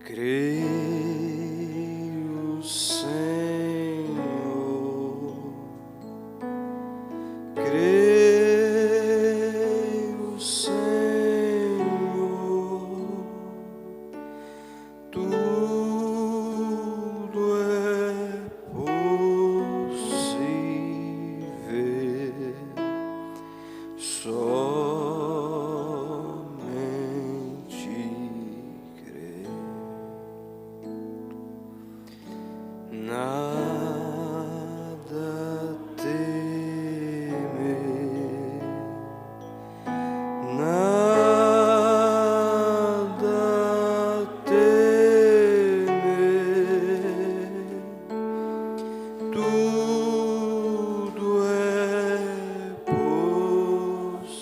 Creio, Senhor, creio, Senhor, tudo é possível, somente crer. Nada temer, nada temer, tudo é possível,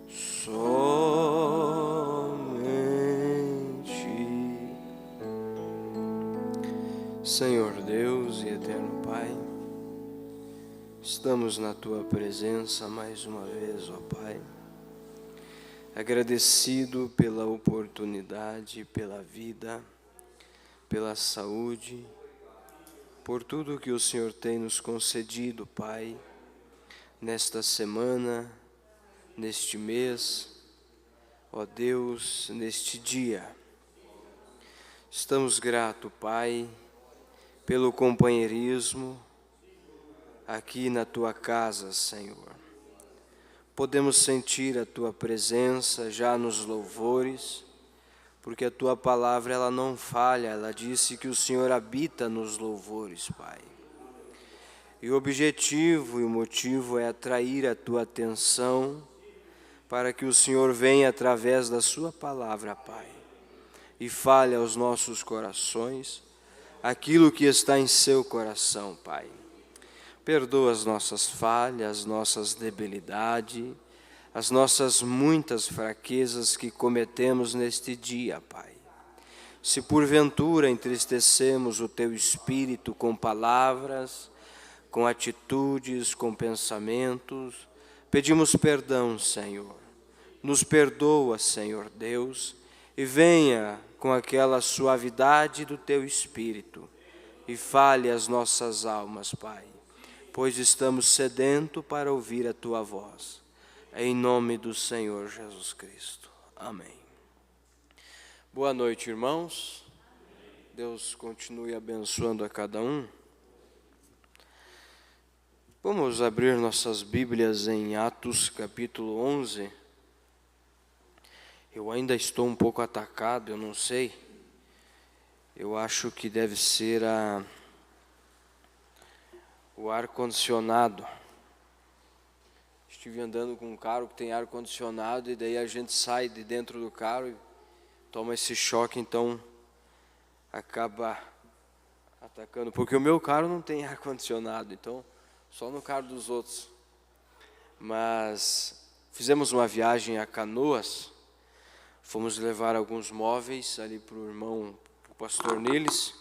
somente. Senhor Deus e eterno Pai, estamos na Tua presença mais uma vez, ó Pai, agradecido pela oportunidade, pela vida, pela saúde, por tudo que o Senhor tem nos concedido, Pai, nesta semana, neste mês, ó Deus, neste dia. Estamos gratos, Pai, pelo companheirismo aqui na Tua casa, Senhor. Podemos sentir a Tua presença já nos louvores, porque a Tua palavra ela não falha, ela disse que o Senhor habita nos louvores, Pai. E o objetivo e o motivo é atrair a Tua atenção para que o Senhor venha através da Sua palavra, Pai, e fale aos nossos corações aquilo que está em Seu coração, Pai. Perdoa as nossas falhas, nossas debilidades, as nossas muitas fraquezas que cometemos neste dia, Pai. Se porventura entristecemos o Teu Espírito com palavras, com atitudes, com pensamentos, pedimos perdão, Senhor. Nos perdoa, Senhor Deus, e venha com aquela suavidade do Teu Espírito e fale as nossas almas, Pai, pois estamos sedentos para ouvir a Tua voz. Em nome do Senhor Jesus Cristo. Amém. Boa noite, irmãos. Deus continue abençoando a cada um. Vamos abrir nossas Bíblias em Atos capítulo 11. Eu ainda estou um pouco atacado, eu não sei. Eu acho que deve ser o ar-condicionado. Estive andando com um carro que tem ar-condicionado e daí a gente sai de dentro do carro e toma esse choque, então acaba atacando. Porque o meu carro não tem ar-condicionado, então só no carro dos outros. Mas fizemos uma viagem a Canoas. Fomos levar alguns móveis ali para o irmão, para o pastor Niles,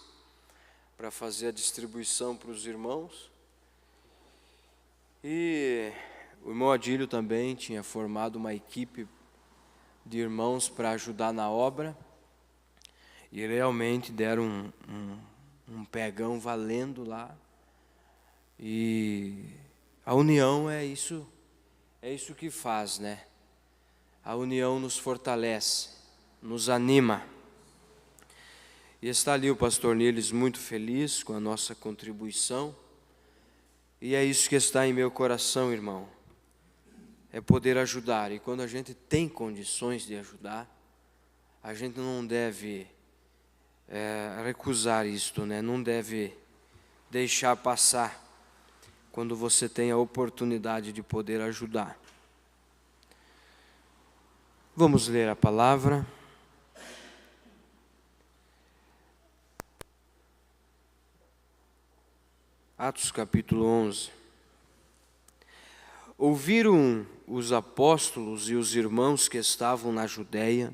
para fazer a distribuição para os irmãos. E o irmão Adílio também tinha formado uma equipe de irmãos para ajudar na obra. E realmente deram um pegão valendo lá. E a união é isso que faz, né? A união nos fortalece, nos anima. E está ali o pastor Niles muito feliz com a nossa contribuição. E é isso que está em meu coração, irmão. É poder ajudar. E quando a gente tem condições de ajudar, a gente não deve recusar isto, né? Não deve deixar passar quando você tem a oportunidade de poder ajudar. Vamos ler a palavra. Atos capítulo 11. Ouviram os apóstolos e os irmãos que estavam na Judéia,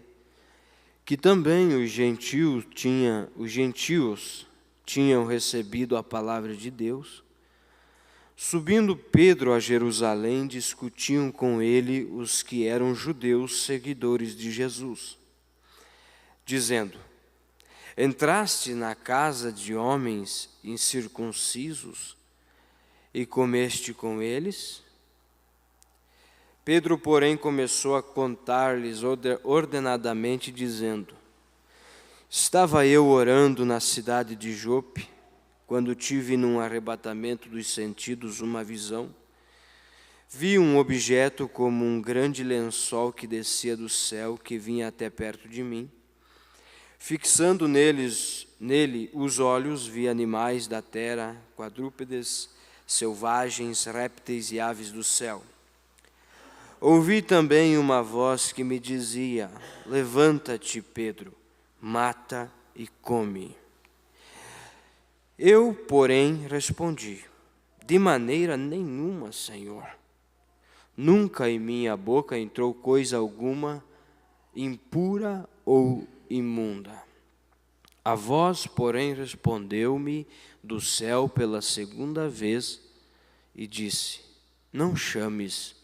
que também os gentios tinham recebido a palavra de Deus. Subindo Pedro a Jerusalém, discutiam com ele os que eram judeus seguidores de Jesus, dizendo: entraste na casa de homens incircuncisos e comeste com eles? Pedro, porém, começou a contar-lhes ordenadamente, dizendo: estava eu orando na cidade de Jope, quando tive num arrebatamento dos sentidos uma visão. Vi um objeto como um grande lençol que descia do céu, que vinha até perto de mim. Fixando nele os olhos, vi animais da terra, quadrúpedes, selvagens, répteis e aves do céu. Ouvi também uma voz que me dizia: levanta-te, Pedro, mata e come. Eu, porém, respondi: de maneira nenhuma, Senhor. Nunca em minha boca entrou coisa alguma impura ou imunda. A voz, porém, respondeu-me do céu pela segunda vez e disse: não chames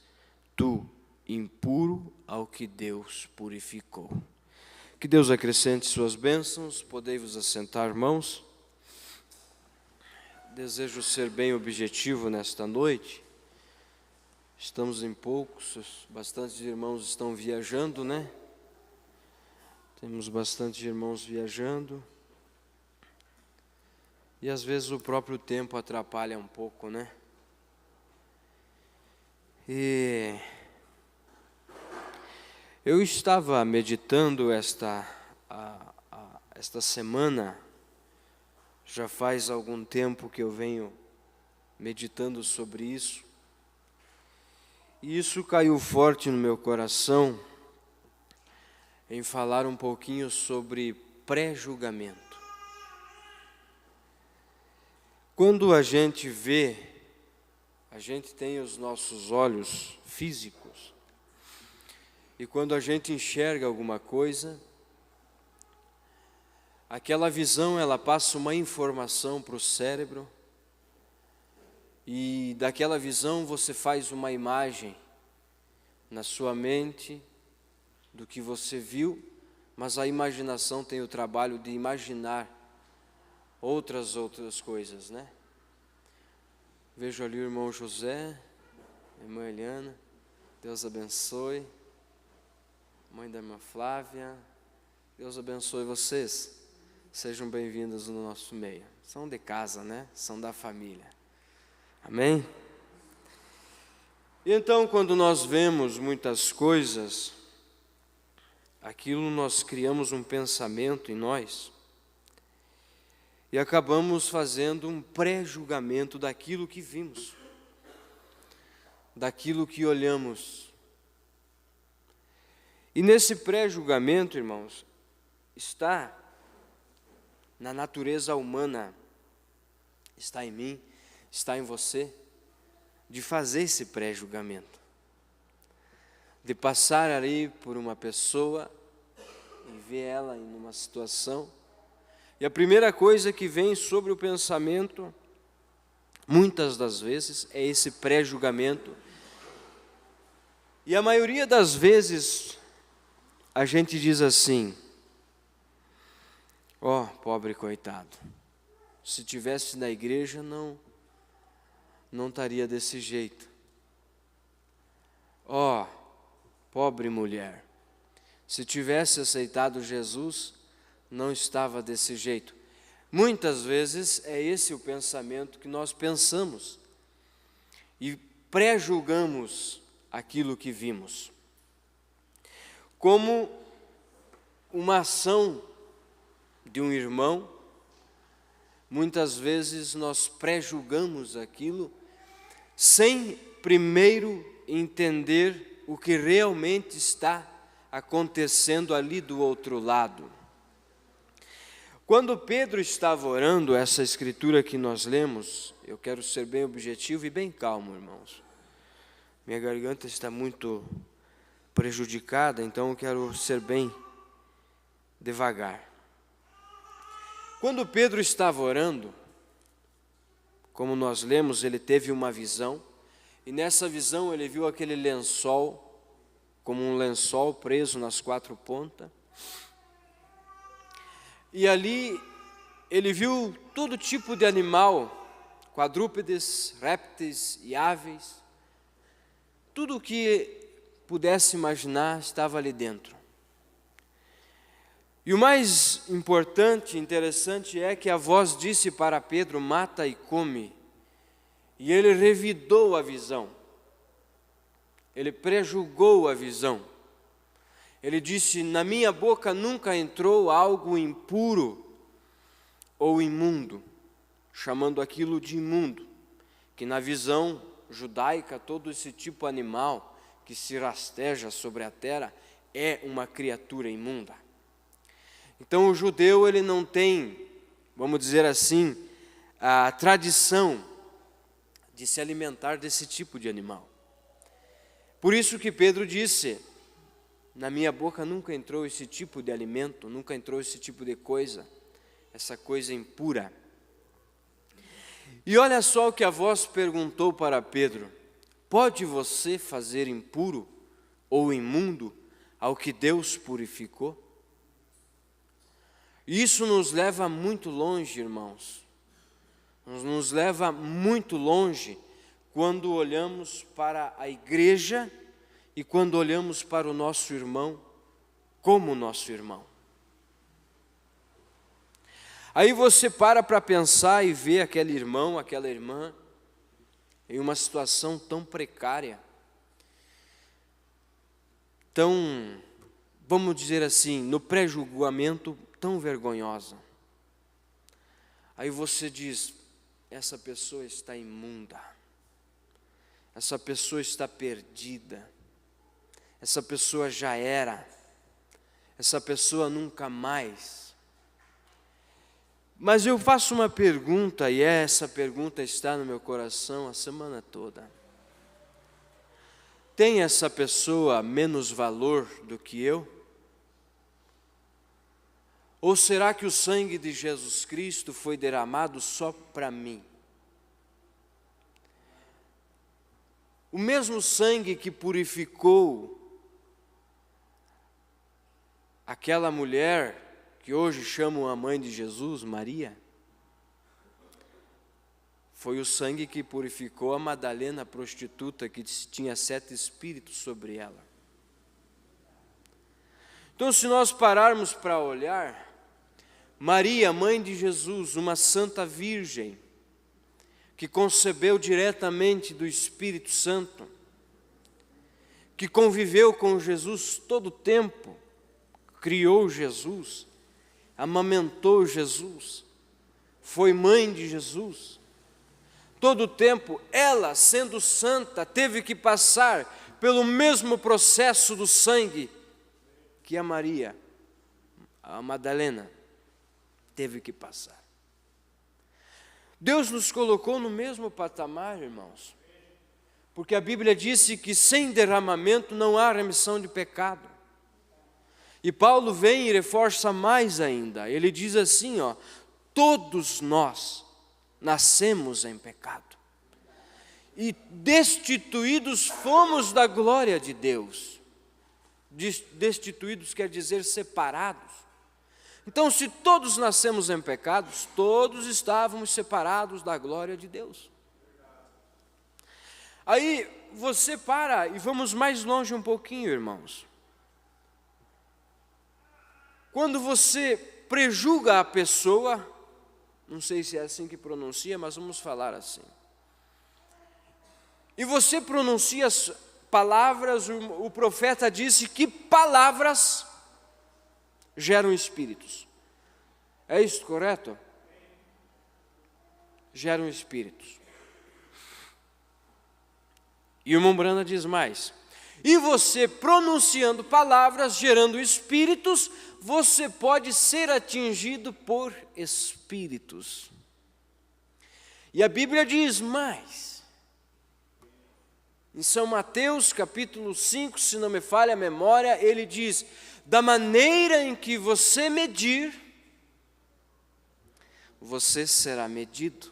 tu impuro ao que Deus purificou. Que Deus acrescente suas bênçãos. Podei-vos assentar, irmãos. Desejo ser bem objetivo nesta noite. Estamos em poucos, bastantes irmãos estão viajando, né? Temos bastante irmãos viajando. E às vezes o próprio tempo atrapalha um pouco, né? E eu estava meditando esta semana. Já faz algum tempo que eu venho meditando sobre isso. E isso caiu forte no meu coração, em falar um pouquinho sobre pré-julgamento. Quando a gente vê, a gente tem os nossos olhos físicos, e quando a gente enxerga alguma coisa, aquela visão, ela passa uma informação para o cérebro, e daquela visão você faz uma imagem na sua mente do que você viu, mas a imaginação tem o trabalho de imaginar outras coisas, né? Vejo ali o irmão José, a irmã Eliana, Deus abençoe, mãe da irmã Flávia, Deus abençoe vocês. Sejam bem-vindos no nosso meio. São de casa, né? São da família. Amém? E então, quando nós vemos muitas coisas, aquilo nós criamos um pensamento em nós e acabamos fazendo um pré-julgamento daquilo que vimos, daquilo que olhamos. E nesse pré-julgamento, irmãos, está na natureza humana, está em mim, está em você, de fazer esse pré-julgamento, de passar ali por uma pessoa e ver ela em uma situação, e a primeira coisa que vem sobre o pensamento, muitas das vezes, é esse pré-julgamento, e a maioria das vezes a gente diz assim: ó, pobre coitado, se tivesse na igreja não estaria desse jeito. Ó, pobre mulher, se tivesse aceitado Jesus, não estava desse jeito. Muitas vezes é esse o pensamento que nós pensamos e pré-julgamos aquilo que vimos. Como uma ação de um irmão, muitas vezes nós pré-julgamos aquilo sem primeiro entender o que realmente está acontecendo ali do outro lado. Quando Pedro estava orando, essa escritura que nós lemos, eu quero ser bem objetivo e bem calmo, irmãos. Minha garganta está muito prejudicada, então eu quero ser bem devagar. Quando Pedro estava orando, como nós lemos, ele teve uma visão, e nessa visão ele viu aquele lençol, como um lençol preso nas 4 pontas, e ali ele viu todo tipo de animal, quadrúpedes, répteis e aves, tudo o que pudesse imaginar estava ali dentro. E o mais importante, interessante, é que a voz disse para Pedro: mata e come. E ele revidou a visão. Ele prejulgou a visão. Ele disse: na minha boca nunca entrou algo impuro ou imundo, chamando aquilo de imundo, que na visão judaica todo esse tipo animal que se rasteja sobre a terra é uma criatura imunda. Então o judeu ele não tem, vamos dizer assim, a tradição de se alimentar desse tipo de animal. Por isso que Pedro disse: na minha boca nunca entrou esse tipo de alimento, nunca entrou esse tipo de coisa, essa coisa impura. E olha só o que a voz perguntou para Pedro: pode você fazer impuro ou imundo ao que Deus purificou? Isso nos leva muito longe, irmãos. Nos leva muito longe quando olhamos para a igreja e quando olhamos para o nosso irmão como nosso irmão. Aí você para pensar e vê aquele irmão, aquela irmã em uma situação tão precária, tão, vamos dizer assim, no pré-julgamento tão vergonhosa. Aí você diz: essa pessoa está imunda, essa pessoa está perdida, essa pessoa já era, essa pessoa nunca mais. Mas eu faço uma pergunta, e essa pergunta está no meu coração a semana toda: tem essa pessoa menos valor do que eu? Ou será que o sangue de Jesus Cristo foi derramado só para mim? O mesmo sangue que purificou aquela mulher que hoje chamam a mãe de Jesus, Maria, foi o sangue que purificou a Madalena, a prostituta, que tinha 7 espíritos sobre ela. Então, se nós pararmos para olhar, Maria, mãe de Jesus, uma santa virgem, que concebeu diretamente do Espírito Santo, que conviveu com Jesus todo o tempo, criou Jesus, amamentou Jesus, foi mãe de Jesus. Todo o tempo, ela, sendo santa, teve que passar pelo mesmo processo do sangue que a Maria, a Madalena, teve que passar. Deus nos colocou no mesmo patamar, irmãos, porque a Bíblia disse que sem derramamento não há remissão de pecado. E Paulo vem e reforça mais ainda. Ele diz assim, todos nós nascemos em pecado e destituídos fomos da glória de Deus. Destituídos quer dizer separados. Então, se todos nascemos em pecados, todos estávamos separados da glória de Deus. Aí você para e vamos mais longe um pouquinho, irmãos. Quando você prejulga a pessoa, não sei se é assim que pronuncia, mas vamos falar assim. E você pronuncia as palavras, o profeta disse que palavras geram espíritos. É isso correto? Geram espíritos. E o irmão Branda diz mais: e você pronunciando palavras, gerando espíritos, você pode ser atingido por espíritos. E a Bíblia diz mais. Em São Mateus, capítulo 5, se não me falha a memória, ele diz: da maneira em que você medir, você será medido.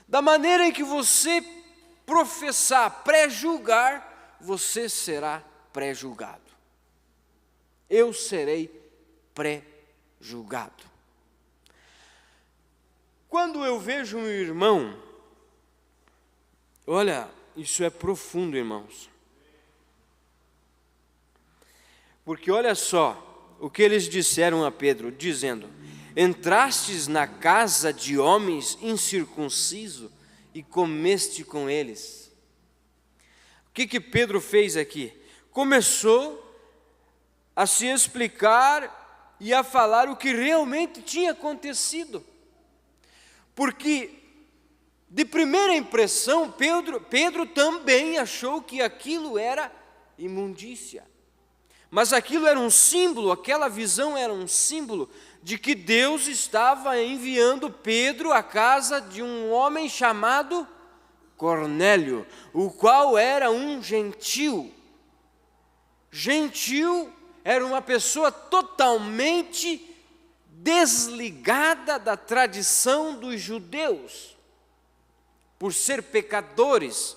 Da maneira em que você professar, pré-julgar, você será pré-julgado. Eu serei pré-julgado. Quando eu vejo um irmão, olha, isso é profundo, irmãos. Porque olha só o que eles disseram a Pedro, dizendo: entrastes na casa de homens incircuncisos e comeste com eles. O que Pedro fez aqui? Começou a se explicar e a falar o que realmente tinha acontecido. Porque, de primeira impressão, Pedro também achou que aquilo era imundícia. Mas aquilo era um símbolo, aquela visão era um símbolo de que Deus estava enviando Pedro à casa de um homem chamado Cornélio, o qual era um gentil. Gentil era uma pessoa totalmente desligada da tradição dos judeus, por ser pecadores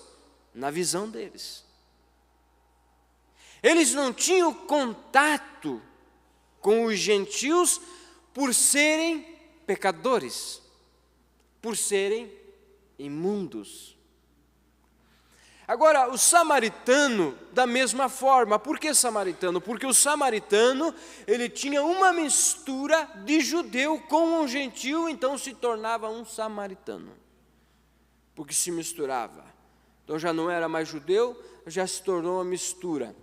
na visão deles. Eles não tinham contato com os gentios por serem pecadores, por serem imundos. Agora, o samaritano, da mesma forma. Por que samaritano? Porque o samaritano, ele tinha uma mistura de judeu com um gentio, então se tornava um samaritano. Porque se misturava. Então já não era mais judeu, já se tornou uma mistura.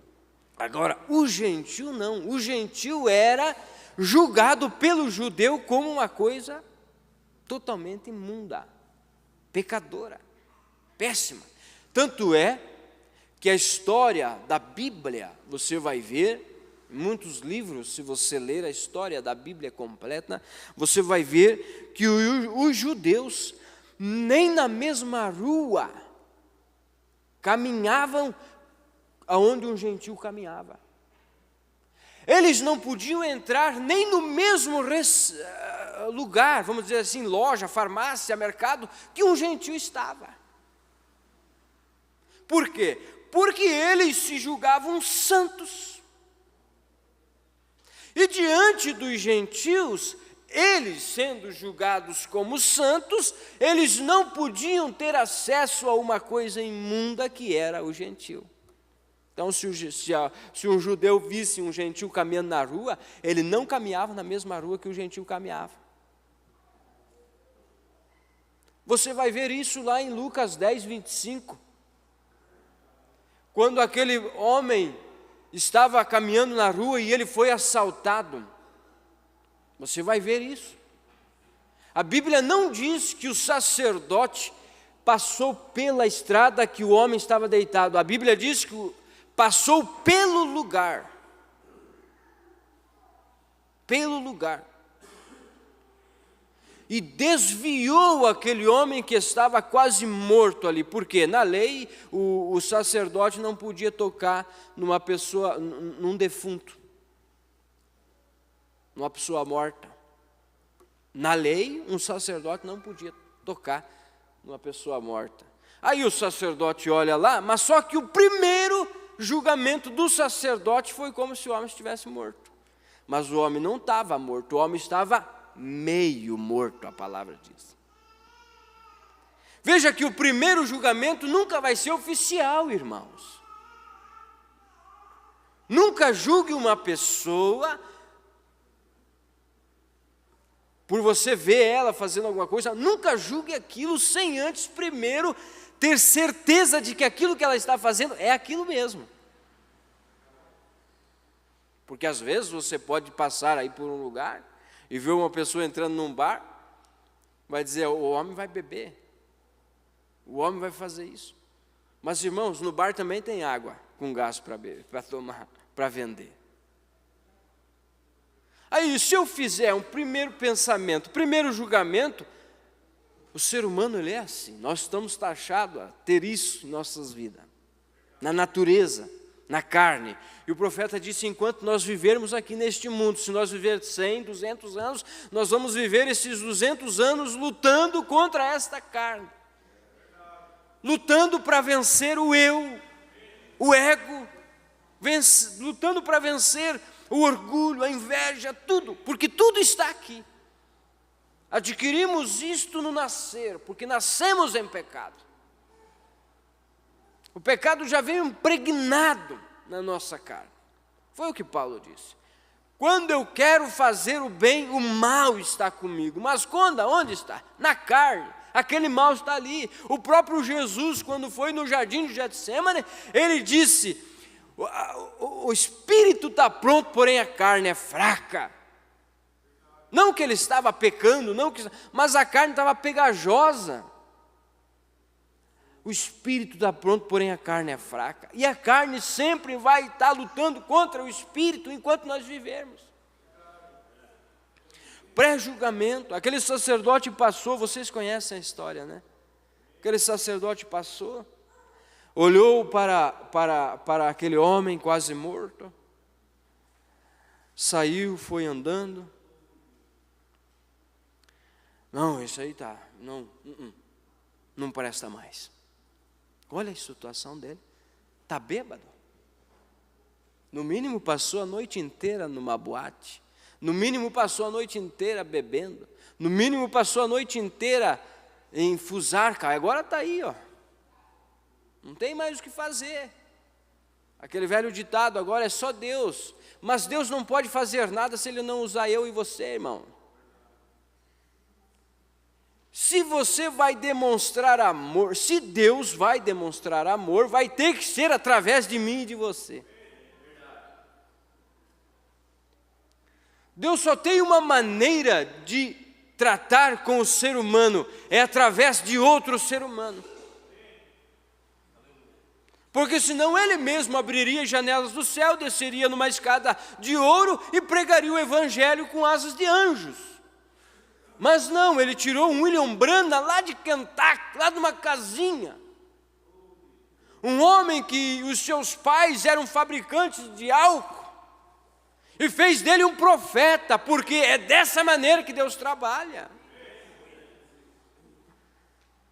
Agora, o gentio não. O gentio era julgado pelo judeu como uma coisa totalmente imunda, pecadora, péssima. Tanto é que a história da Bíblia, você vai ver, em muitos livros, se você ler a história da Bíblia completa, você vai ver que os judeus, nem na mesma rua, caminhavam aonde um gentio caminhava. Eles não podiam entrar nem no mesmo lugar, vamos dizer assim, loja, farmácia, mercado, que um gentio estava. Por quê? Porque eles se julgavam santos. E diante dos gentios, eles sendo julgados como santos, eles não podiam ter acesso a uma coisa imunda que era o gentio. Então, se um judeu visse um gentio caminhando na rua, ele não caminhava na mesma rua que o gentio caminhava. Você vai ver isso lá em Lucas 10, 25. Quando aquele homem estava caminhando na rua e ele foi assaltado. Você vai ver isso. A Bíblia não diz que o sacerdote passou pela estrada que o homem estava deitado. A Bíblia diz que passou pelo lugar. Pelo lugar. E desviou aquele homem que estava quase morto ali. Porque na lei o sacerdote não podia tocar numa pessoa, num defunto, numa pessoa morta. Na lei, um sacerdote não podia tocar numa pessoa morta. Aí o sacerdote olha lá, mas só que o primeiro julgamento do sacerdote foi como se o homem estivesse morto. Mas o homem não estava morto, o homem estava meio morto, a palavra diz. Veja que o primeiro julgamento nunca vai ser oficial, irmãos. Nunca julgue uma pessoa por você ver ela fazendo alguma coisa. Nunca julgue aquilo sem antes primeiro ter certeza de que aquilo que ela está fazendo é aquilo mesmo. Porque às vezes você pode passar aí por um lugar e ver uma pessoa entrando num bar, vai dizer, o homem vai beber, o homem vai fazer isso. Mas, irmãos, no bar também tem água com gás para tomar, para vender. Aí, se eu fizer um primeiro pensamento, primeiro julgamento, o ser humano, ele é assim, nós estamos taxados a ter isso em nossas vidas, na natureza, na carne. E o profeta disse, enquanto nós vivermos aqui neste mundo, se nós vivermos 100, 200 anos, nós vamos viver esses 200 anos lutando contra esta carne. lutando para vencer o eu, o ego, lutando para vencer o orgulho, a inveja, tudo, porque tudo está aqui. Adquirimos isto no nascer, porque nascemos em pecado. O pecado já veio impregnado na nossa carne. Foi o que Paulo disse. Quando eu quero fazer o bem, o mal está comigo. Mas onde está? Na carne. Aquele mal está ali. O próprio Jesus, quando foi no jardim de Getsêmani, ele disse: o espírito está pronto, porém a carne é fraca. Não que ele estava pecando, mas a carne estava pegajosa. O espírito está pronto, porém a carne é fraca. E a carne sempre vai estar lutando contra o espírito enquanto nós vivermos. Pré-julgamento. Aquele sacerdote passou, vocês conhecem a história, né? Aquele sacerdote passou, olhou para aquele homem quase morto, saiu, foi andando. Não, isso aí tá, não presta mais. Olha a situação dele, está bêbado. No mínimo passou a noite inteira numa boate, no mínimo passou a noite inteira bebendo, no mínimo passou a noite inteira em fusarca, agora está aí, ó. Não tem mais o que fazer. Aquele velho ditado, agora é só Deus, mas Deus não pode fazer nada se Ele não usar eu e você, irmão. Se você vai demonstrar amor, se Deus vai demonstrar amor, vai ter que ser através de mim e de você. Deus só tem uma maneira de tratar com o ser humano, é através de outro ser humano. Porque senão Ele mesmo abriria as janelas do céu, desceria numa escada de ouro e pregaria o evangelho com asas de anjos. Mas não, Ele tirou um William Branham lá de Kentucky, lá de uma casinha. Um homem que os seus pais eram fabricantes de álcool. E fez dele um profeta, porque é dessa maneira que Deus trabalha.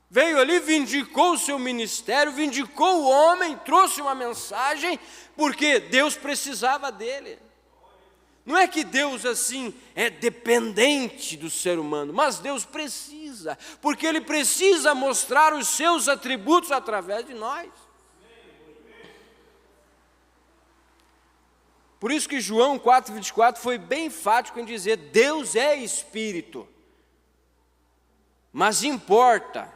Veio ali, vindicou o seu ministério, vindicou o homem, trouxe uma mensagem, porque Deus precisava dele. Não é que Deus assim é dependente do ser humano, mas Deus precisa, porque Ele precisa mostrar os seus atributos através de nós. Por isso que João 4,24 foi bem enfático em dizer: Deus é Espírito, mas importa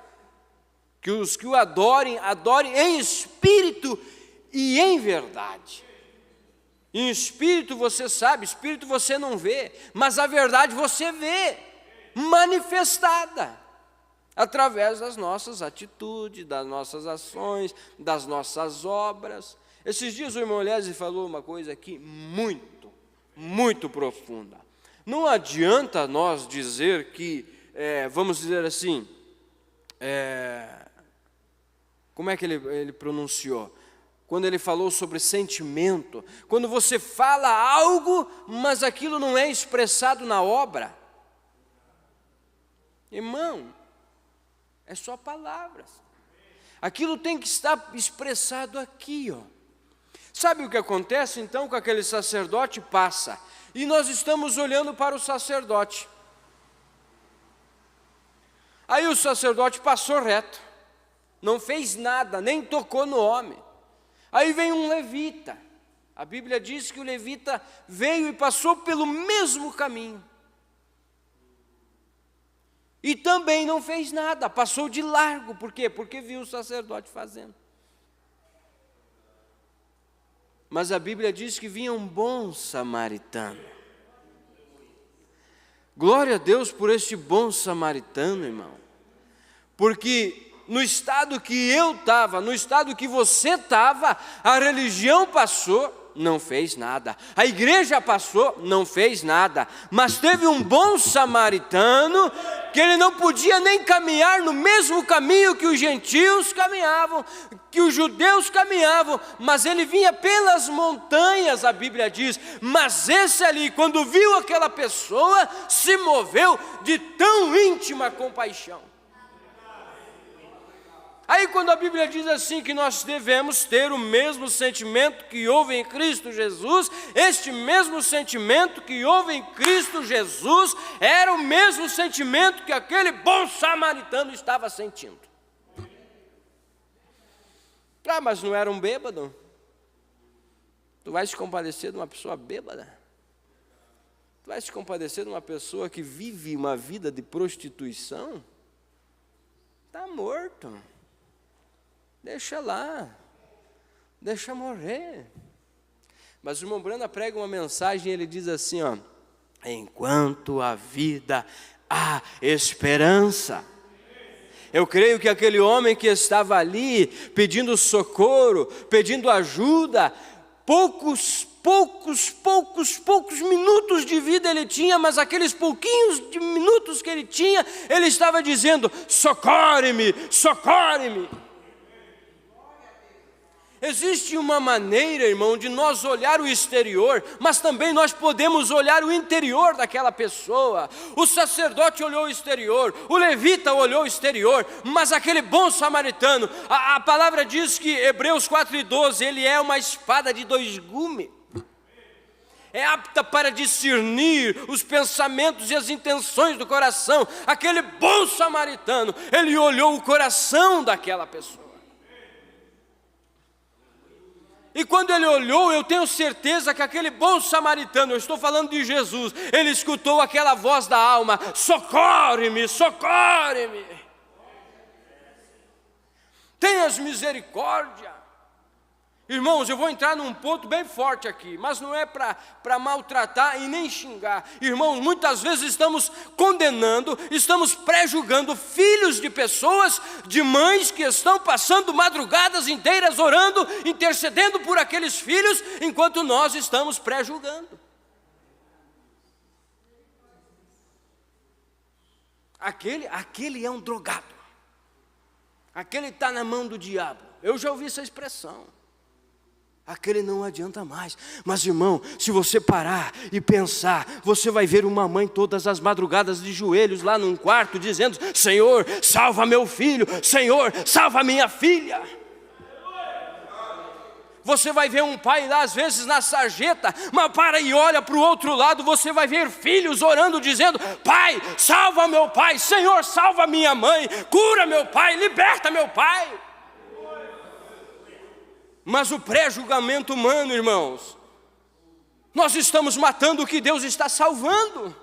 que os que o adorem, adorem em espírito e em verdade. Em espírito você sabe, espírito você não vê, mas a verdade você vê, manifestada, através das nossas atitudes, das nossas ações, das nossas obras. Esses dias o irmão Lese falou uma coisa aqui muito profunda. Não adianta nós dizer que, vamos dizer assim, como é que ele pronunciou? Quando ele falou sobre sentimento, quando você fala algo, mas aquilo não é expressado na obra. Irmão, é só palavras. Aquilo tem que estar expressado aqui, ó. Sabe o que acontece então com aquele sacerdote? Passa, e nós estamos olhando para o sacerdote. Aí o sacerdote passou reto, não fez nada, nem tocou no homem. Aí vem um levita, a Bíblia diz que o levita veio e passou pelo mesmo caminho. E também não fez nada, passou de largo. Por quê? Porque viu o sacerdote fazendo. Mas a Bíblia diz que vinha um bom samaritano. Glória a Deus por este bom samaritano, irmão. Porque no estado que eu estava, no estado que você estava, a religião passou, não fez nada. A igreja passou, não fez nada. Mas teve um bom samaritano, que ele não podia nem caminhar no mesmo caminho que os gentios caminhavam, que os judeus caminhavam, mas ele vinha pelas montanhas, a Bíblia diz. Mas esse ali, quando viu aquela pessoa, se moveu de tão íntima compaixão. Aí quando a Bíblia diz assim que nós devemos ter o mesmo sentimento que houve em Cristo Jesus, este mesmo sentimento que houve em Cristo Jesus era o mesmo sentimento que aquele bom samaritano estava sentindo. Ah, mas não era um bêbado? Tu vais se compadecer de uma pessoa bêbada? Tu vais se compadecer de uma pessoa que vive uma vida de prostituição? Está morto. Deixa lá, deixa morrer. Mas o irmão Branda prega uma mensagem e ele diz assim, ó: enquanto há vida, há esperança. Eu creio que aquele homem que estava ali, pedindo socorro, pedindo ajuda, poucos minutos de vida ele tinha, mas aqueles pouquinhos de minutos que ele tinha, ele estava dizendo: socorre-me, socorre-me. Existe uma maneira, irmão, de nós olhar o exterior, mas também nós podemos olhar o interior daquela pessoa. O sacerdote olhou o exterior, o levita olhou o exterior, mas aquele bom samaritano, a palavra diz que, Hebreus 4:12, ele é uma espada de dois gumes. É apta para discernir os pensamentos e as intenções do coração. Aquele bom samaritano, ele olhou o coração daquela pessoa. E quando ele olhou, eu tenho certeza que aquele bom samaritano, eu estou falando de Jesus, ele escutou aquela voz da alma: socorre-me, socorre-me. Tenhas misericórdia. Irmãos, eu vou entrar num ponto bem forte aqui, mas não é para maltratar e nem xingar. Irmãos, muitas vezes estamos condenando, estamos pré-julgando filhos de pessoas, de mães que estão passando madrugadas inteiras orando, intercedendo por aqueles filhos, enquanto nós estamos pré-julgando. Aquele é um drogado, aquele está na mão do diabo. Eu já ouvi essa expressão. Aquele não adianta mais. Mas, irmão, se você parar e pensar, você vai ver uma mãe todas as madrugadas de joelhos lá num quarto, dizendo: Senhor, salva meu filho, Senhor, salva minha filha. Você vai ver um pai lá, às vezes na sarjeta, mas para e olha para o outro lado, você vai ver filhos orando, dizendo: Pai, salva meu pai, Senhor, salva minha mãe, cura meu pai, liberta meu pai. Mas o pré-julgamento humano, irmãos, nós estamos matando o que Deus está salvando.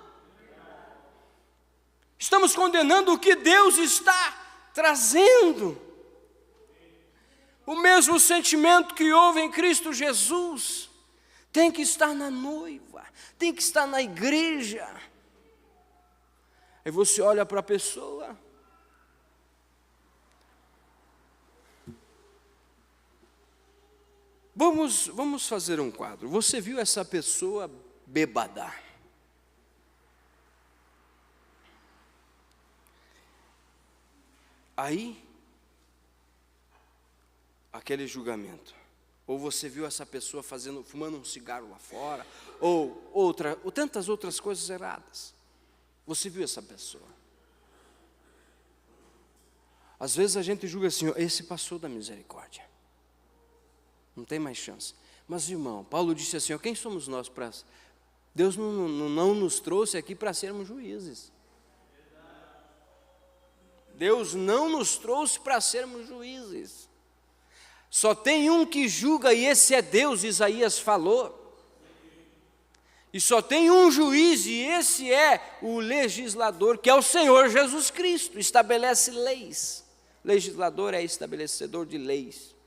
Estamos condenando o que Deus está trazendo. O mesmo sentimento que houve em Cristo Jesus tem que estar na noiva, tem que estar na igreja. Aí você olha para a pessoa. Vamos fazer um quadro. Você viu essa pessoa bêbada? Aí, aquele julgamento. Ou você viu essa pessoa fumando um cigarro lá fora, ou tantas outras coisas erradas. Você viu essa pessoa? Às vezes a gente julga assim: esse passou da misericórdia. Não tem mais chance. Mas, irmão, Paulo disse assim: quem somos nós para... Deus não nos trouxe aqui para sermos juízes. Deus não nos trouxe para sermos juízes. Só tem um que julga, e esse é Deus, Isaías falou. E só tem um juiz, e esse é o legislador, que é o Senhor Jesus Cristo. Estabelece leis. Legislador é estabelecedor de leis.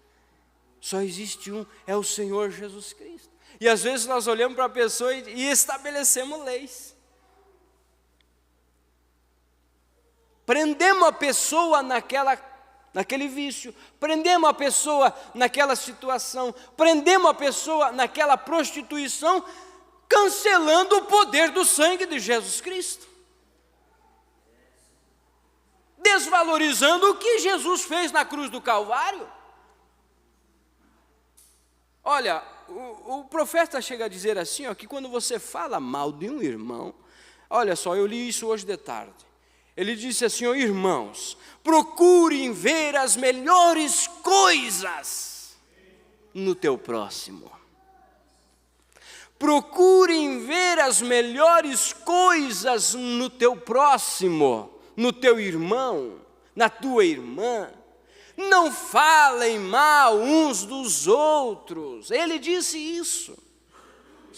Só existe um, é o Senhor Jesus Cristo. E às vezes nós olhamos para a pessoa e estabelecemos leis. Prendemos a pessoa naquele vício, prendemos a pessoa naquela situação, prendemos a pessoa naquela prostituição, cancelando o poder do sangue de Jesus Cristo. Desvalorizando o que Jesus fez na cruz do Calvário. Olha, o profeta chega a dizer assim, que quando você fala mal de um irmão, olha só, eu li isso hoje de tarde, Ele disse assim: ó, irmãos, procurem ver as melhores coisas no teu próximo. Procurem ver as melhores coisas no teu próximo, no teu irmão, na tua irmã. Não falem mal uns dos outros. Ele disse isso.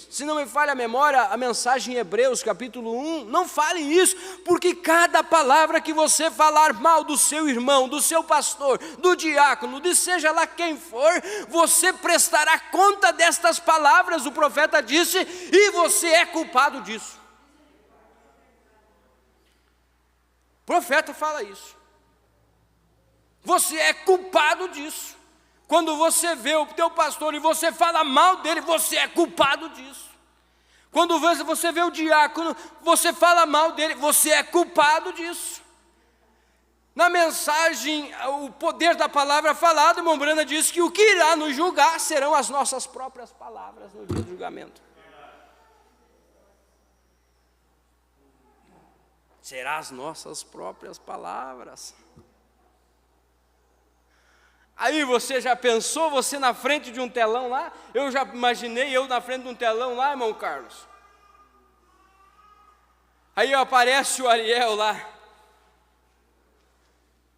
Se não me falha a memória, a mensagem em Hebreus, capítulo 1, não falem isso, porque cada palavra que você falar mal do seu irmão, do seu pastor, do diácono, de seja lá quem for, você prestará conta destas palavras, o profeta disse, e você é culpado disso. O profeta fala isso. Você é culpado disso. Quando você vê o teu pastor e você fala mal dele, você é culpado disso. Quando você vê o diácono, você fala mal dele, você é culpado disso. Na mensagem, o poder da palavra falada, irmão Brana diz que o que irá nos julgar serão as nossas próprias palavras no dia do julgamento. Serão as nossas próprias palavras. Aí você já pensou, você na frente de um telão lá? Eu já imaginei eu na frente de um telão lá, irmão Carlos. Aí aparece o Ariel lá.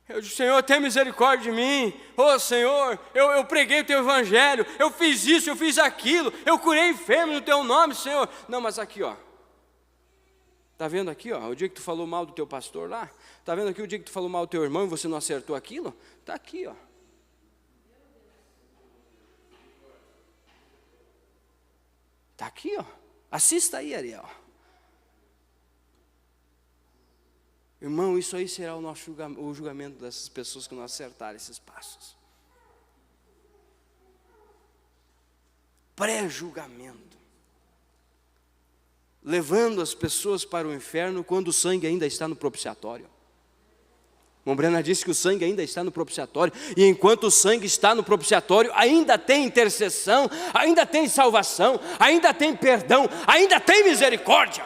Eu digo: Senhor, tem misericórdia de mim. Ô Senhor, eu preguei o teu evangelho, eu fiz isso, eu fiz aquilo, eu curei enfermo no teu nome, Senhor. Não, mas aqui, ó. Está vendo aqui, ó, o dia que tu falou mal do teu pastor lá? Está vendo aqui o dia que tu falou mal do teu irmão e você não acertou aquilo? Está aqui, ó. Está aqui, ó. Assista aí, Ariel. Irmão, isso aí será o julgamento dessas pessoas que não acertarem esses passos. Pré-julgamento. Levando as pessoas para o inferno quando o sangue ainda está no propiciatório. Brana disse que o sangue ainda está no propiciatório, e enquanto o sangue está no propiciatório, ainda tem intercessão, ainda tem salvação, ainda tem perdão, ainda tem misericórdia.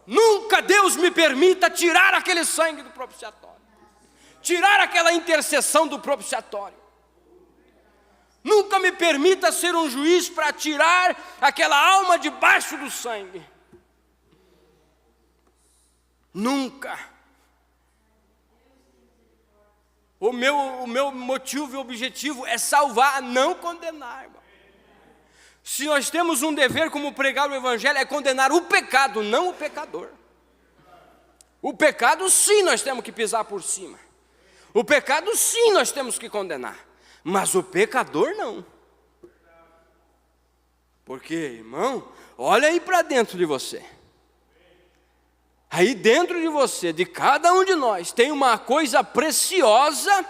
Nunca Deus me permita tirar aquele sangue do propiciatório, tirar aquela intercessão do propiciatório. Nunca me permita ser um juiz para tirar aquela alma debaixo do sangue. Nunca. O meu motivo e objetivo é salvar, não condenar, irmão. Se nós temos um dever como pregar o evangelho, é condenar o pecado, não o pecador. O pecado sim nós temos que pisar por cima. O pecado sim nós temos que condenar. Mas o pecador não. Porque, irmão, olha aí para dentro de você. Aí dentro de você, de cada um de nós, tem uma coisa preciosa,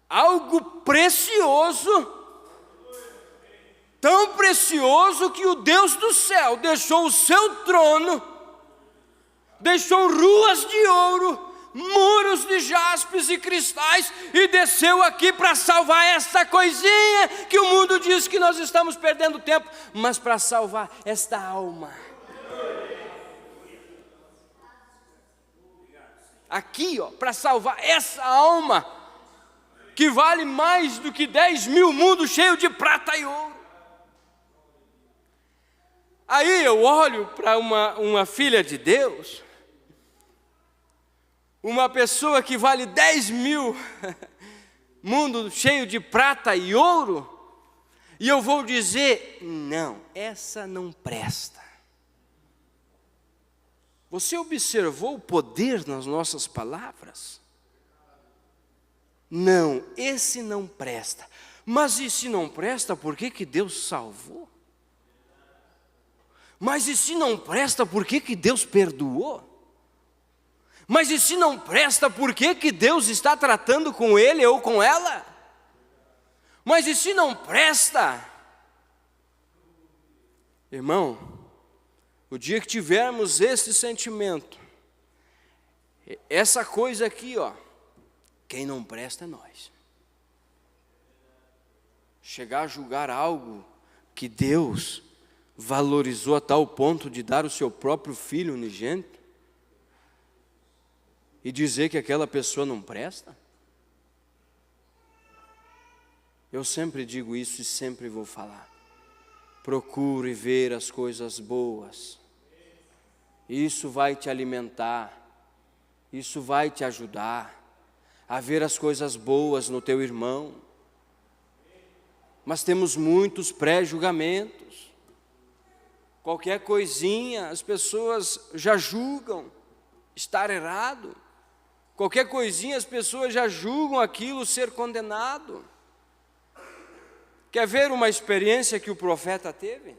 algo precioso, tão precioso que o Deus do céu deixou o seu trono, deixou ruas de ouro, muros de jaspes e cristais, e desceu aqui para salvar essa coisinha que o mundo diz que nós estamos perdendo tempo, mas para salvar esta alma. Aqui, ó, para salvar essa alma, que vale mais do que 10.000 mundos cheios de prata e ouro. Aí eu olho para uma filha de Deus, uma pessoa que vale 10.000 mundos cheios de prata e ouro, e eu vou dizer: não, essa não presta. Você observou o poder nas nossas palavras? Não, esse não presta. Mas e se não presta, por que Deus salvou? Mas e se não presta, por que Deus perdoou? Mas e se não presta, por que Deus está tratando com ele ou com ela? Mas e se não presta? Irmão, o dia que tivermos esse sentimento, essa coisa aqui, ó, quem não presta é nós. Chegar a julgar algo que Deus valorizou a tal ponto de dar o seu próprio filho unigênito e dizer que aquela pessoa não presta? Eu sempre digo isso e sempre vou falar. Procure ver as coisas boas. Isso vai te alimentar. Isso vai te ajudar a ver as coisas boas no teu irmão. Mas temos muitos pré-julgamentos. Qualquer coisinha as pessoas já julgam estar errado. Qualquer coisinha as pessoas já julgam aquilo ser condenado. Quer ver uma experiência que o profeta teve?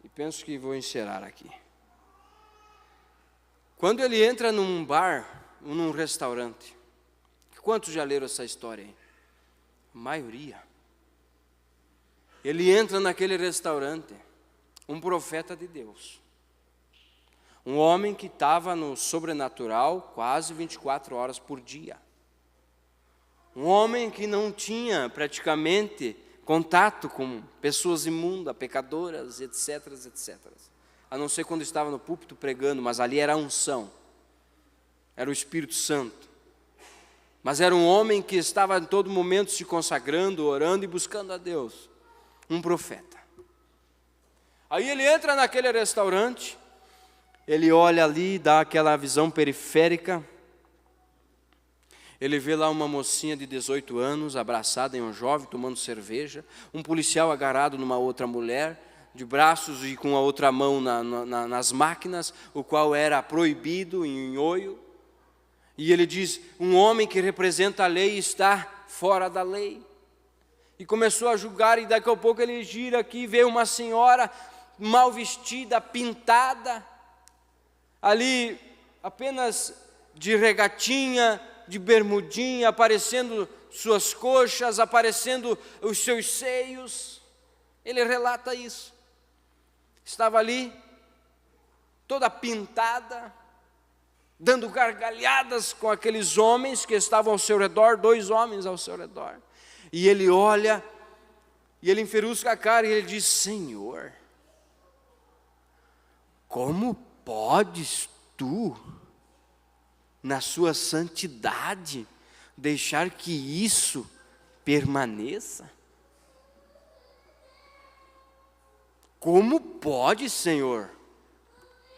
E penso que vou encerrar aqui. Quando ele entra num bar, ou num restaurante, quantos já leram essa história aí? A maioria. Ele entra naquele restaurante, um profeta de Deus. Um homem que estava no sobrenatural quase 24 horas por dia. Um homem que não tinha praticamente contato com pessoas imundas, pecadoras, etc, etc. A não ser quando estava no púlpito pregando, mas ali era a unção. Era o Espírito Santo. Mas era um homem que estava em todo momento se consagrando, orando e buscando a Deus. Um profeta. Aí ele entra naquele restaurante, ele olha ali, dá aquela visão periférica. Ele vê lá uma mocinha de 18 anos, abraçada em um jovem, tomando cerveja. Um policial agarrado numa outra mulher, de braços e com a outra mão nas máquinas, o qual era proibido em Oio. E ele diz, um homem que representa a lei está fora da lei. E começou a julgar, e daqui a pouco ele gira aqui, vê uma senhora mal vestida, pintada, ali apenas de regatinha, de bermudinha, aparecendo suas coxas, aparecendo os seus seios. Ele relata isso. Estava ali, toda pintada, dando gargalhadas com aqueles homens que estavam ao seu redor, 2 homens ao seu redor. E ele olha, e ele enferrusca a cara, e ele diz, Senhor, como podes tu, na sua santidade, deixar que isso permaneça? Como pode, Senhor,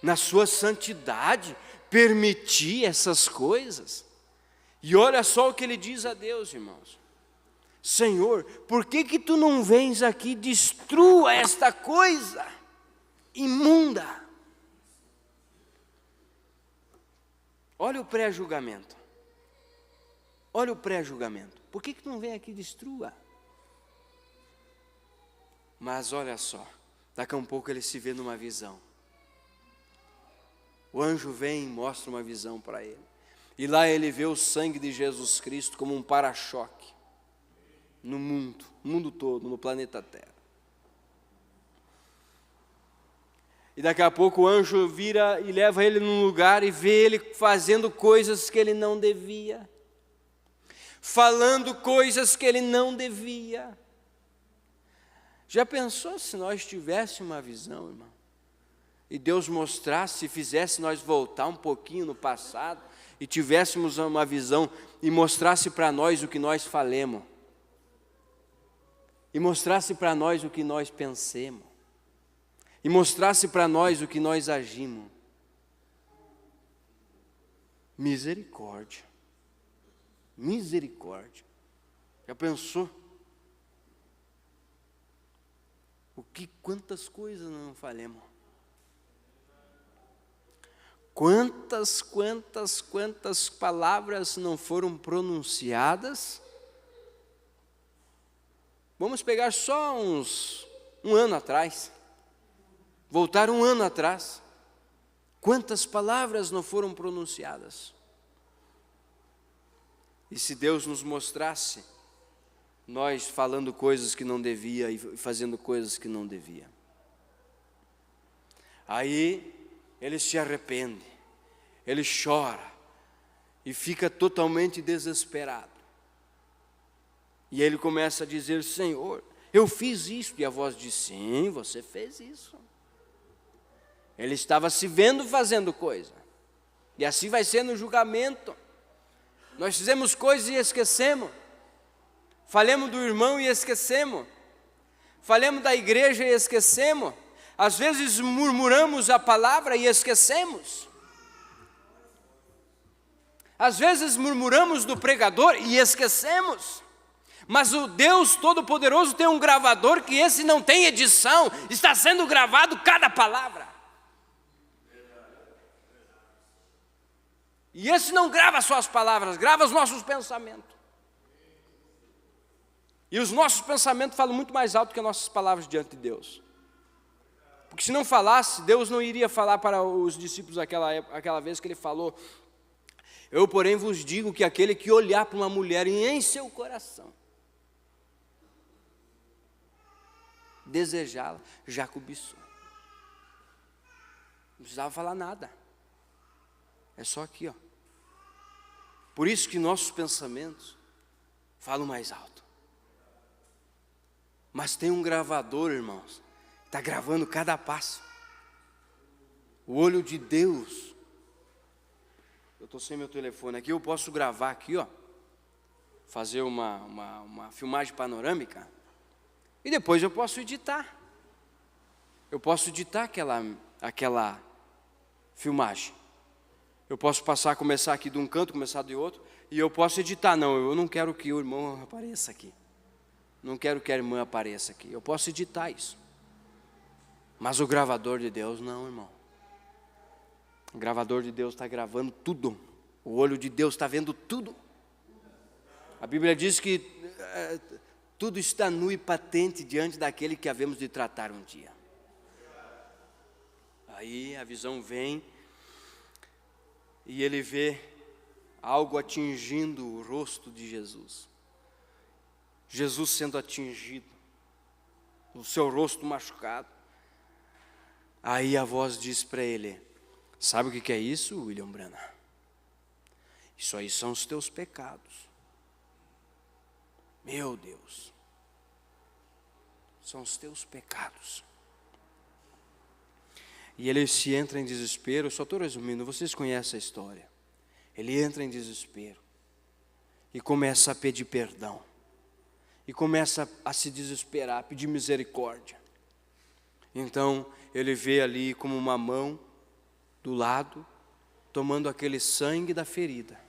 na sua santidade, permitir essas coisas? E olha só o que ele diz a Deus, irmãos. Senhor, por que tu não vens aqui e destrua esta coisa imunda? Olha o pré-julgamento. Olha o pré-julgamento. Por que tu não vem aqui e destrua? Mas olha só, daqui a um pouco ele se vê numa visão. O anjo vem e mostra uma visão para ele. E lá ele vê o sangue de Jesus Cristo como um para-choque no mundo todo, no planeta Terra. E daqui a pouco o anjo vira e leva ele num lugar e vê ele fazendo coisas que ele não devia. Falando coisas que ele não devia. Já pensou se nós tivéssemos uma visão, irmão? E Deus mostrasse, fizesse nós voltar um pouquinho no passado e tivéssemos uma visão e mostrasse para nós o que nós falemos. E mostrasse para nós o que nós pensemos. E mostrasse para nós o que nós agimos. Misericórdia. Misericórdia. Já pensou? Quantas coisas não falemos? Quantas palavras não foram pronunciadas? Vamos pegar só um ano atrás. Voltar um ano atrás. Quantas palavras não foram pronunciadas? E se Deus nos mostrasse, nós falando coisas que não devia e fazendo coisas que não devia. Aí ele se arrepende, ele chora e fica totalmente desesperado. E ele começa a dizer, Senhor, eu fiz isso. E a voz disse: sim, você fez isso. Ele estava se vendo fazendo coisa. E assim vai ser no julgamento. Nós fizemos coisas e esquecemos. Falemos do irmão e esquecemos. Falemos da igreja e esquecemos. Às vezes murmuramos a palavra e esquecemos. Às vezes murmuramos do pregador e esquecemos. Mas o Deus Todo-Poderoso tem um gravador que esse não tem edição. Está sendo gravado cada palavra. E esse não grava só as palavras, grava os nossos pensamentos. E os nossos pensamentos falam muito mais alto que as nossas palavras diante de Deus. Porque se não falasse, Deus não iria falar para os discípulos aquela vez que Ele falou: eu, porém, vos digo que aquele que olhar para uma mulher e em seu coração desejá-la, já cobiçou. Não precisava falar nada. É só aqui, ó. Por isso que nossos pensamentos falam mais alto. Mas tem um gravador, irmãos, que está gravando cada passo. O olho de Deus. Eu estou sem meu telefone aqui, eu posso gravar aqui, ó. Fazer uma filmagem panorâmica. E depois eu posso editar. Eu posso editar aquela filmagem. Eu posso começar aqui de um canto, começar de outro, e eu posso editar. Não, eu não quero que o irmão apareça aqui. Não quero que a irmã apareça aqui. Eu posso editar isso. Mas o gravador de Deus não, irmão. O gravador de Deus está gravando tudo. O olho de Deus está vendo tudo. A Bíblia diz que tudo está nu e patente diante daquele que havemos de tratar um dia. Aí a visão vem e ele vê algo atingindo o rosto de Jesus. Jesus sendo atingido, o seu rosto machucado. Aí a voz diz para ele: sabe o que é isso, William Branham? Isso aí são os teus pecados. Meu Deus, são os teus pecados. E ele se entra em desespero. Eu só estou resumindo, vocês conhecem a história. Ele entra em desespero e começa a pedir perdão. E começa a se desesperar, a pedir misericórdia. Então ele vê ali como uma mão do lado, tomando aquele sangue da ferida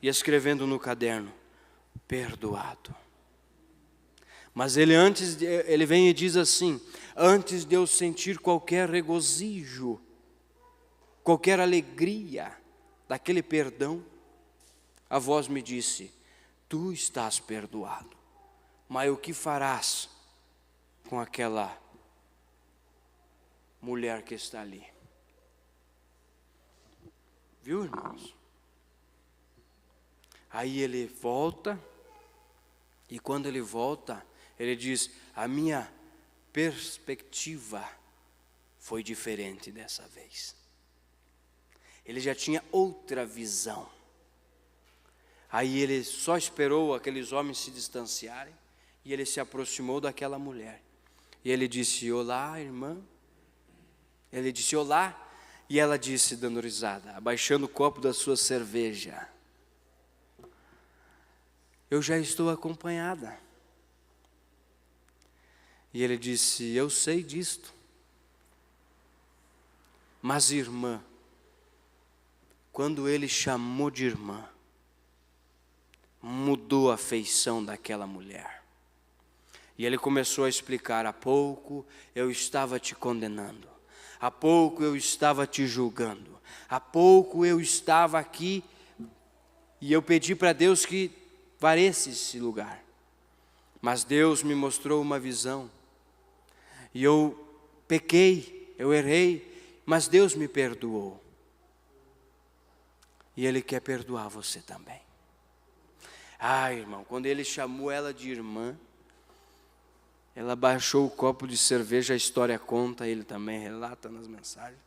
e escrevendo no caderno: perdoado. Mas ele vem e diz assim: antes de eu sentir qualquer regozijo, qualquer alegria daquele perdão, a voz me disse: tu estás perdoado, mas o que farás com aquela mulher que está ali? Viu, irmãos? Aí ele volta, e quando ele volta, ele diz: a minha perspectiva foi diferente dessa vez. Ele já tinha outra visão. Aí ele só esperou aqueles homens se distanciarem, e ele se aproximou daquela mulher. E ele disse: olá, irmã. Ele disse: olá. E ela disse, dando risada, abaixando o copo da sua cerveja: eu já estou acompanhada. E ele disse: eu sei disto. Mas irmã, quando ele chamou de irmã, mudou a feição daquela mulher. E ele começou a explicar: há pouco eu estava te condenando, há pouco eu estava te julgando, há pouco eu estava aqui e eu pedi para Deus que varesse esse lugar. Mas Deus me mostrou uma visão e eu pequei, eu errei, mas Deus me perdoou. E Ele quer perdoar você também. Ah, irmão, quando ele chamou ela de irmã, ela baixou o copo de cerveja, a história conta, ele também relata nas mensagens.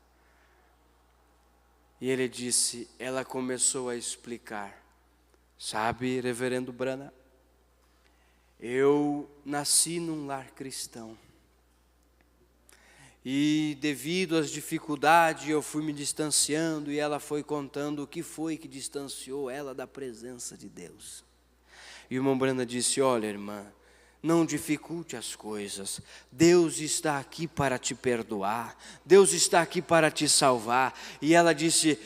E ele disse, ela começou a explicar: sabe, reverendo Branham, eu nasci num lar cristão. E devido às dificuldades eu fui me distanciando e ela foi contando o que foi que distanciou ela da presença de Deus. E o irmão Branda disse: olha, irmã, não dificulte as coisas. Deus está aqui para te perdoar. Deus está aqui para te salvar. E ela disse: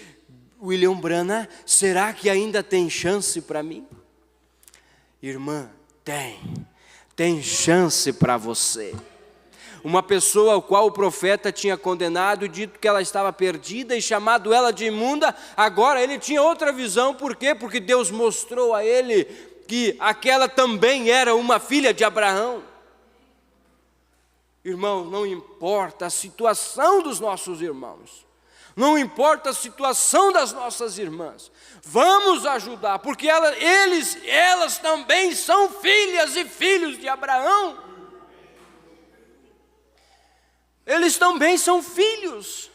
William Branham, será que ainda tem chance para mim? Irmã, tem chance para você. Uma pessoa ao qual o profeta tinha condenado e dito que ela estava perdida e chamado ela de imunda, agora ele tinha outra visão. Por quê? Porque Deus mostrou a ele que aquela também era uma filha de Abraão. Irmão, não importa a situação dos nossos irmãos, não importa a situação das nossas irmãs, vamos ajudar, porque elas também são filhas e filhos de Abraão. Eles também são filhos.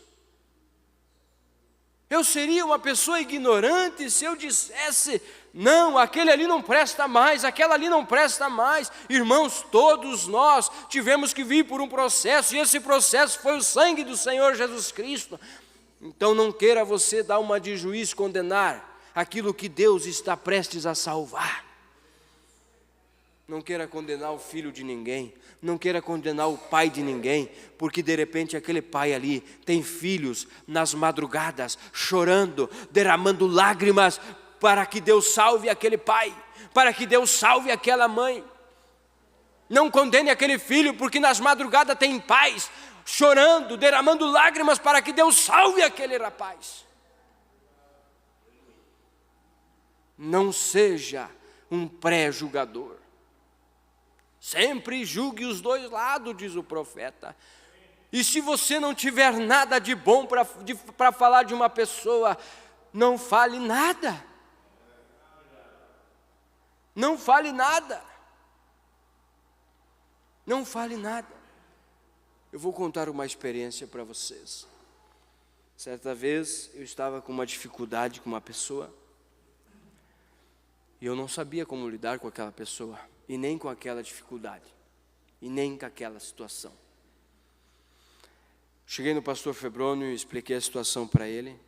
Eu seria uma pessoa ignorante se eu dissesse: não, aquele ali não presta mais, aquela ali não presta mais. Irmãos, todos nós tivemos que vir por um processo, e esse processo foi o sangue do Senhor Jesus Cristo. Então não queira você dar uma de juiz, condenar aquilo que Deus está prestes a salvar. Não queira condenar o filho de ninguém, não queira condenar o pai de ninguém, porque de repente aquele pai ali tem filhos nas madrugadas, chorando, derramando lágrimas, para que Deus salve aquele pai, para que Deus salve aquela mãe. Não condene aquele filho, porque nas madrugadas tem pais chorando, derramando lágrimas, para que Deus salve aquele rapaz. Não seja um pré-julgador. Sempre julgue os dois lados, diz o profeta. E se você não tiver nada de bom para falar de uma pessoa, não fale nada. Não fale nada. Não fale nada. Eu vou contar uma experiência para vocês. Certa vez eu estava com uma dificuldade com uma pessoa, e eu não sabia como lidar com aquela pessoa, e nem com aquela dificuldade, e nem com aquela situação. Cheguei no pastor Febrônio e expliquei a situação para ele.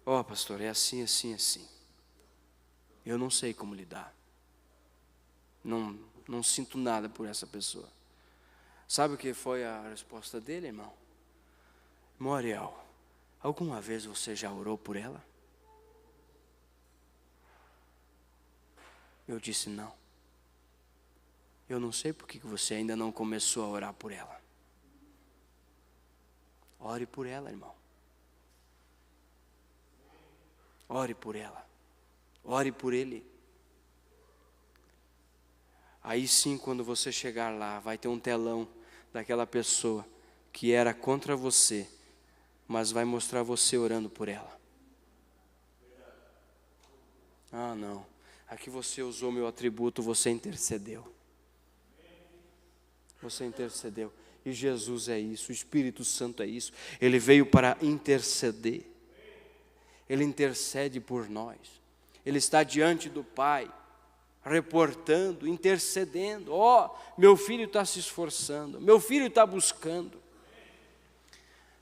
Ó, pastor, é assim, assim, assim. Eu não sei como lidar. Não sinto nada por essa pessoa. Sabe o que foi a resposta dele, irmão? Irmão Ariel, alguma vez você já orou por ela? Eu disse: não. Eu não sei por que você ainda não começou a orar por ela. Ore por ela, irmão. Ore por ela. Ore por ele. Aí sim, quando você chegar lá, vai ter um telão daquela pessoa que era contra você, mas vai mostrar você orando por ela. Ah, não. Aqui você usou meu atributo, você intercedeu. Você intercedeu. E Jesus é isso, o Espírito Santo é isso. Ele veio para interceder. Ele intercede por nós. Ele está diante do Pai, reportando, intercedendo. Ó, meu filho está se esforçando, meu filho está buscando.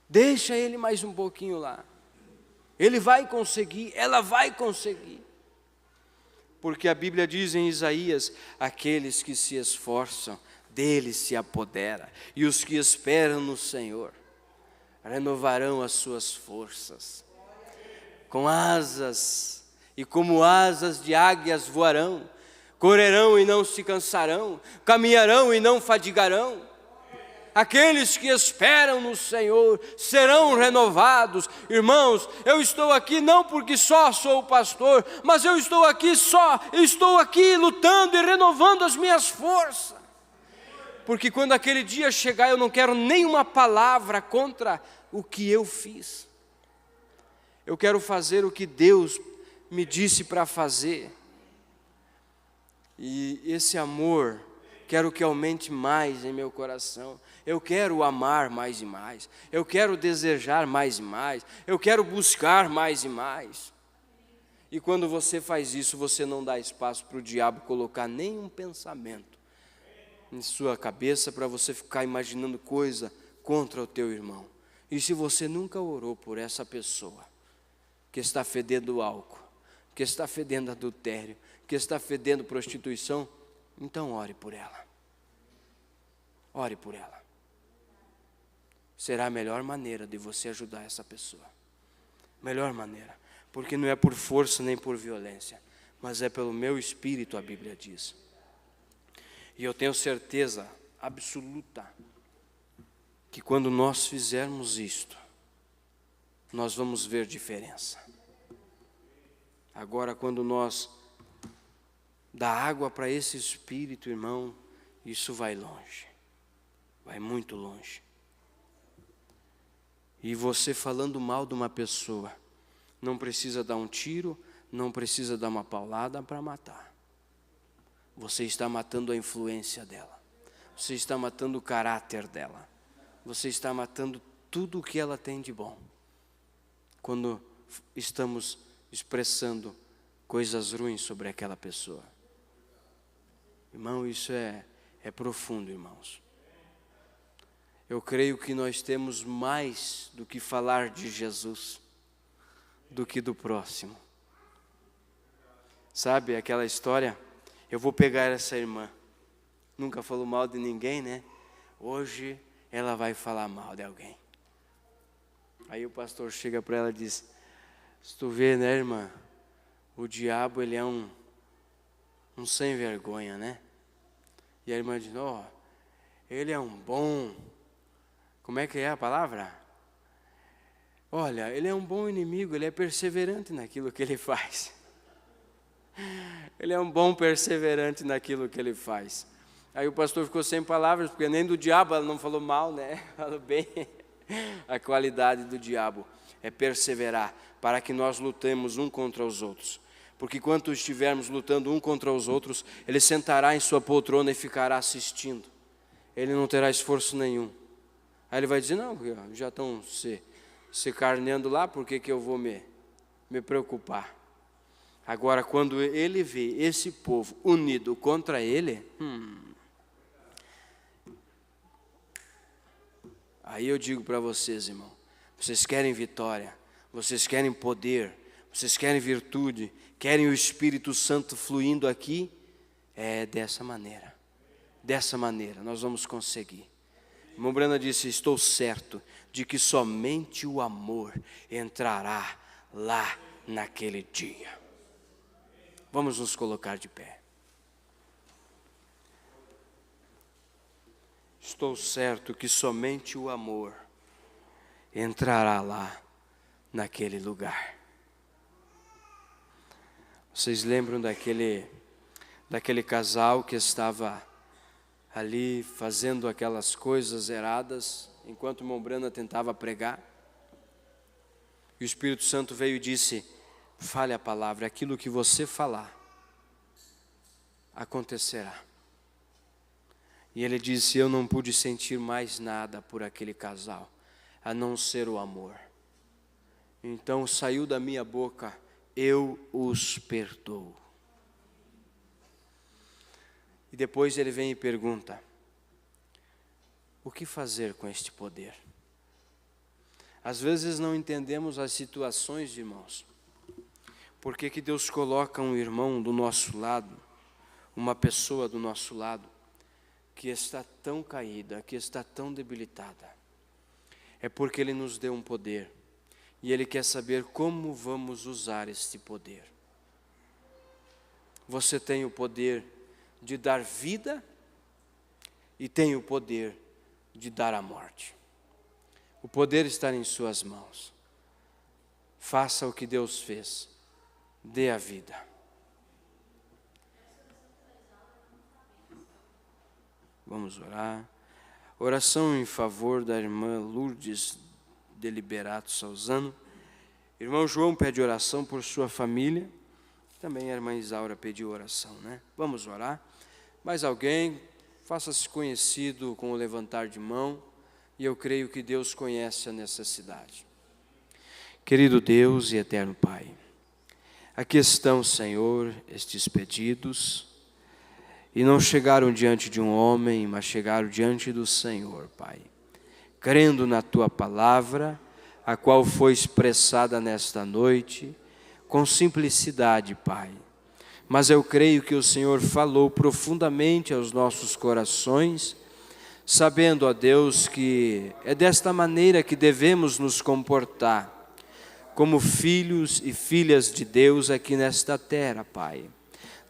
Deixa ele mais um pouquinho lá. Ele vai conseguir, ela vai conseguir. Porque a Bíblia diz em Isaías: aqueles que se esforçam, deles se apodera, e os que esperam no Senhor renovarão as suas forças. Com asas, e como asas de águias voarão, correrão e não se cansarão, caminharão e não fadigarão. Aqueles que esperam no Senhor serão renovados. Irmãos, eu estou aqui não porque só sou pastor, mas eu estou aqui lutando e renovando as minhas forças. Porque quando aquele dia chegar, eu não quero nenhuma palavra contra o que eu fiz. Eu quero fazer o que Deus me disse para fazer. E esse amor, quero que aumente mais em meu coração. Eu quero amar mais e mais. Eu quero desejar mais e mais. Eu quero buscar mais e mais. E quando você faz isso, você não dá espaço para o diabo colocar nenhum pensamento em sua cabeça para você ficar imaginando coisa contra o teu irmão. E se você nunca orou por essa pessoa que está fedendo álcool, que está fedendo adultério, que está fedendo prostituição, então ore por ela. Ore por ela. Será a melhor maneira de você ajudar essa pessoa. Melhor maneira. Porque não é por força nem por violência, mas é pelo meu espírito, a Bíblia diz. E eu tenho certeza absoluta que quando nós fizermos isto, nós vamos ver diferença. Agora, quando nós dá água para esse espírito, irmão, isso vai longe. Vai muito longe. E você falando mal de uma pessoa, não precisa dar um tiro, não precisa dar uma paulada para matar. Você está matando a influência dela. Você está matando o caráter dela. Você está matando tudo o que ela tem de bom. Quando estamos expressando coisas ruins sobre aquela pessoa. Irmão, isso é profundo, irmãos. Eu creio que nós temos mais do que falar de Jesus do que do próximo. Sabe aquela história? Eu vou pegar essa irmã. Nunca falou mal de ninguém, né? Hoje ela vai falar mal de alguém. Aí o pastor chega para ela e diz: se tu vê, né, irmã? O diabo, ele é um sem vergonha, né? E a irmã diz: ele é um bom... Como é que é a palavra? Olha, ele é um bom inimigo, ele é perseverante naquilo que ele faz. Ele é um bom perseverante naquilo que ele faz. Aí o pastor ficou sem palavras, porque nem do diabo ela não falou mal, né? Falou bem. A qualidade do diabo é perseverar, para que nós lutemos um contra os outros. Porque quando estivermos lutando um contra os outros, ele sentará em sua poltrona e ficará assistindo. Ele não terá esforço nenhum. Aí ele vai dizer: não, já estão se carneando lá, por que eu vou me preocupar? Agora, quando ele vê esse povo unido contra ele, aí eu digo para vocês, irmão, vocês querem vitória, vocês querem poder, vocês querem virtude, querem o Espírito Santo fluindo aqui, é dessa maneira nós vamos conseguir. Irmão Brana disse: estou certo de que somente o amor entrará lá naquele dia. Vamos nos colocar de pé. Estou certo que somente o amor entrará lá naquele lugar. Vocês lembram daquele casal que estava ali fazendo aquelas coisas erradas, enquanto o irmão Brana tentava pregar? E o Espírito Santo veio e disse: fale a palavra, aquilo que você falar, acontecerá. E ele disse: eu não pude sentir mais nada por aquele casal, a não ser o amor. Então saiu da minha boca: eu os perdoo. E depois ele vem e pergunta: o que fazer com este poder? Às vezes não entendemos as situações, irmãos. Por que Deus coloca um irmão do nosso lado, uma pessoa do nosso lado, que está tão caída, que está tão debilitada? É porque Ele nos deu um poder, e Ele quer saber como vamos usar este poder. Você tem o poder de dar vida e tem o poder de dar a morte. O poder está em suas mãos. Faça o que Deus fez. Dê a vida. Vamos orar. Oração em favor da irmã Lourdes de Liberato Salzano. Irmão João pede oração por sua família. Também a irmã Isaura pediu oração, né? Vamos orar. Mais alguém? Faça-se conhecido com o levantar de mão. E eu creio que Deus conhece a necessidade. Querido Deus e eterno Pai, Aqui estão, Senhor, estes pedidos, e não chegaram diante de um homem, mas chegaram diante do Senhor, Pai, crendo na Tua palavra, a qual foi expressada nesta noite, com simplicidade, Pai. Mas eu creio que o Senhor falou profundamente aos nossos corações, sabendo, ó Deus, que é desta maneira que devemos nos comportar, como filhos e filhas de Deus aqui nesta terra, Pai.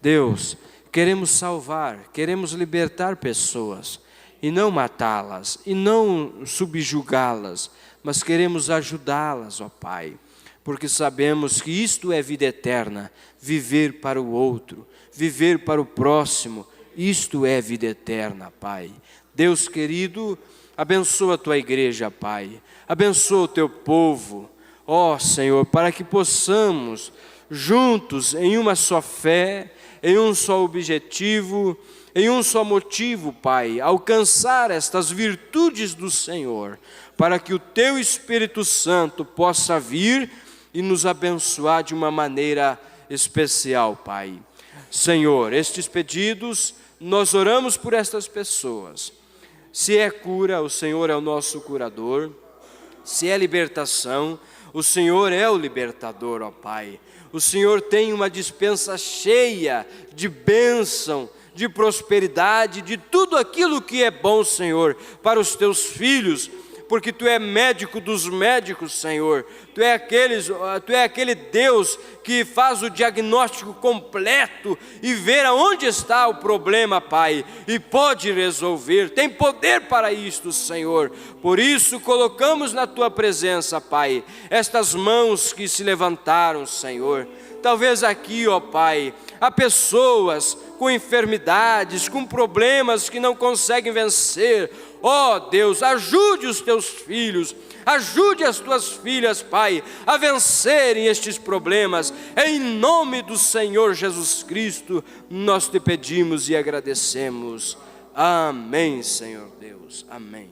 Deus, queremos salvar, queremos libertar pessoas, e não matá-las, e não subjugá-las, mas queremos ajudá-las, ó Pai, porque sabemos que isto é vida eterna, viver para o outro, viver para o próximo, isto é vida eterna, Pai. Deus querido, abençoa a Tua igreja, Pai, abençoa o Teu povo, ó Senhor, para que possamos, juntos, em uma só fé, em um só objetivo, em um só motivo, Pai, alcançar estas virtudes do Senhor, para que o Teu Espírito Santo possa vir e nos abençoar de uma maneira especial, Pai. Senhor, estes pedidos, nós oramos por estas pessoas. Se é cura, o Senhor é o nosso curador. Se é libertação, o Senhor é o libertador, ó Pai. O Senhor tem uma dispensa cheia de bênção, de prosperidade, de tudo aquilo que é bom, Senhor, para os Teus filhos, porque Tu é médico dos médicos, Senhor. Tu é aquele Deus que faz o diagnóstico completo e ver aonde está o problema, Pai, e pode resolver. Tem poder para isto, Senhor. Por isso colocamos na Tua presença, Pai, estas mãos que se levantaram, Senhor. Talvez aqui, ó Pai, há pessoas com enfermidades, com problemas que não conseguem vencer. Ó Deus, ajude os Teus filhos, ajude as Tuas filhas, Pai, a vencerem estes problemas. Em nome do Senhor Jesus Cristo, nós Te pedimos e agradecemos. Amém, Senhor Deus. Amém.